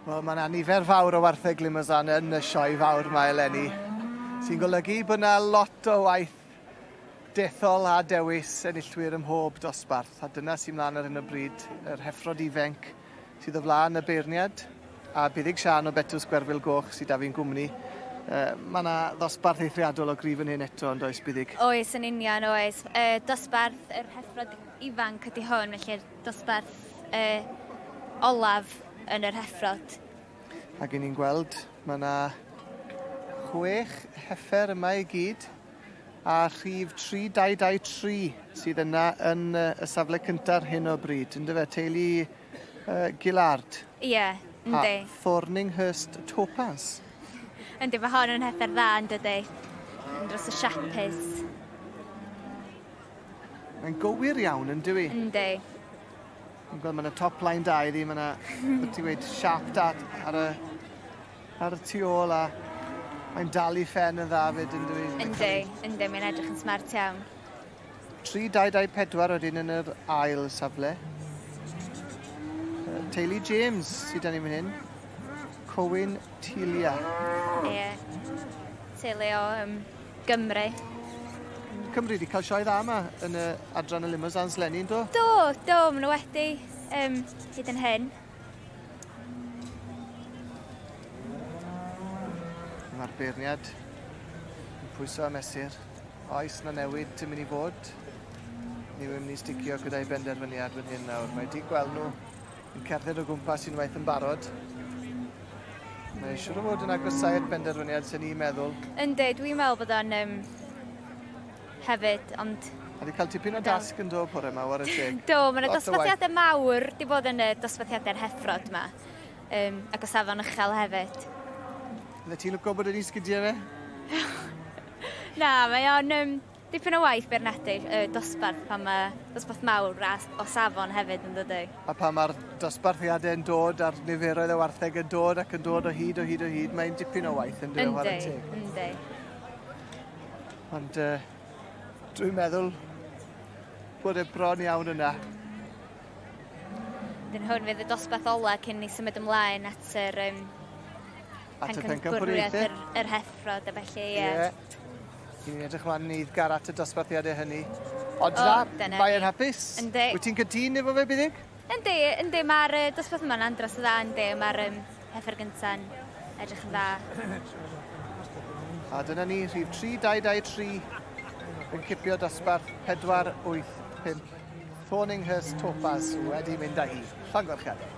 Wel, mae yna nifer fawr o wartheg Limousin yn y sioe fawr yma eleni, sy'n golygu bod yna lot o waith dethol a dewis enillwyr ym mhob dosbarth. A dyna sy'n mlaen ar hyn o bryd, yr Heffer Ifanc sydd o flaen y beirniad, a buddig Sian o Betws Gwerfyl Goch sydd â fi'n gwmni. Mae yna ddosbarth eithriadol o grif yn hyn eto, yn does buddig? Oes, yn union, oes. Dosbarth yr Heffer Ifanc ydy hwn, felly'r dosbarth olaf yn yr heffrod. Ac ni'n gweld, mae yna 6 heffer yma i gyd, a rhif 3223 sydd yna yn y safle cyntaf hyn o bryd. Ynddo fe, teulu Gillard. Ie, yndi. A Thorninghurst Topaz. Yndi, mae hon yn heffer dda, ynddi. Yn dros y siapus. Mae'n gywir iawn, yn dywi? Yndi. Yn gweld, mae yna top line da iddi, mae yna, beth ti'n gweud, siap da ar y tu ôl, a mae'n dal i ffen yn dda fyd, yn dywi? Yndi, mae'n edrych yn smart iawn. 3224 wedyn yn yr ail safle. Teulu James sydd â ni fan hyn. Cowyn Tilia. Ie. Teulu o Gymru. Cymru wedi cael sioe dda yma yn y adran y Limousins leni, do? Do, maen nhw wedi hyd yn hyn. Mae'r beirniad yn pwyso a mesur. Oes na newid yn mynd i fod. Ni wedi mynd i sticio gyda'i benderfyniad fan hyn nawr. Mae wedi gweld nhw yn cerdded o gwmpas unwaith yn barod. Mae'n siŵr o fod yn agosau at benderfyniad sy'n ni'n meddwl. Yndi, dwi'n meddwl bod o'n hefyd, ond... A di cael tipyn o dasg yn dod por yma, war y teg. Do, mae'n dosbarthiadau mawr di bod yn y dosbarthiadau'r heffrod yma. Ac o safon uchel hefyd. Fydde ti'n lwco bod yn isgidiau fe? Na, mae o'n dipyn o waith beirniadu dosbarth pan mae dosbarth mawr o safon hefyd yn dod. A pan mae'r dosbarthiadau yn dod a'r niferoedd o wartheg yn dod ac yn dod o hyd, mae'n dipyn o waith yn dod war y teg. Yndi. Ond dwi'n meddwl bod e bron iawn yna. Dyn hwn fydd y dosbarth ola cyn ni symud ymlaen at yr pencampwriaeth yr heffrod a felly, ie. Ni'n edrych mlaen i gar at y dosbarthiadau hynny. Odra, mae'n hapus? Yndi. Wyt ti'n cytun efo fe buddig? Yndi, mae'r dosbarth yma'n andros o dda, yndi. Mae'r heffer gynta'n edrych yn dda. A dyna ni, rhif 3223 yn cipio dosbarth 485. Thorninghurst Topaz wedi mynd â hi. Llonggorchiadau.